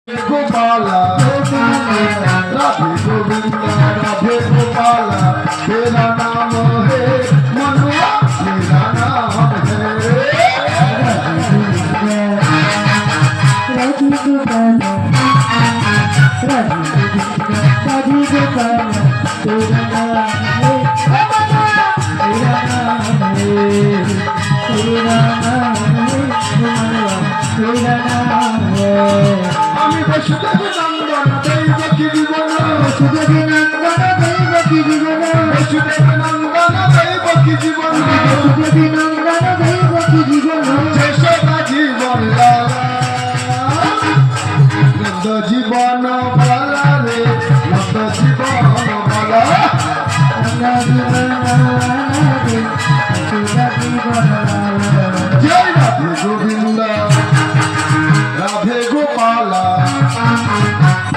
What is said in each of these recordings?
गोपाला राधे गोविंदा राधे गोपाला तेरा नाम है मनुआ मेरा नाम है राधे गोपाला राधे गोपाला तेरा नाम है तेरा नाम है तेरा नाम है तेरा नाम है আমি বসুদেব নন্দন দৈবকী জীবন বসুদেব নন্দন দৈবকী জীবন বসুদেব নন্দন দৈবকী জীবন বসুদেব নন্দন দৈবকী জীবন যশোদা জীবন লালা নন্দ জীবন বালা রে নন্দ জীবন বালা জয় রাধে গোবিন্দা রাধে গোপালা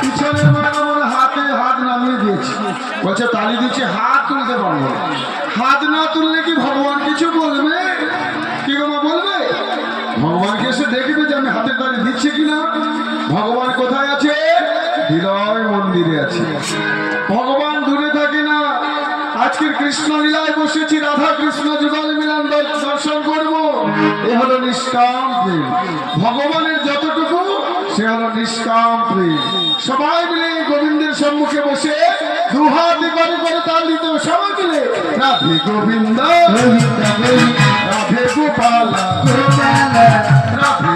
পিছনের আমার হাতে হাত নামিয়ে দিয়েছি বলছে তালি দিচ্ছে হাত তুলতে পারবো না। হাত না তুললে কি ভগবান কিছু বলবে কি গো মা বলবে ভগবানকে এসে দেখবে যে আমি হাতের তালি দিচ্ছি কিনা ভগবান কোথায় আছে হৃদয় মন্দিরে আছে ভগবান দূরে থাকে না আজকের কৃষ্ণ লীলায় বসেছি রাধা কৃষ্ণ যুগল মিলন দর্শন করব এ হলো নিষ্কাম প্রেম ভগবানের যতটুকু সে হলো নিষ্কাম প্রেম সবাই মিলে গোবিন্দের সম্মুখে বসে দুহাত করে করে তাল দিতে হবে সবাই মিলে রাধে গোবিন্দ রাধে গোপালা রাধে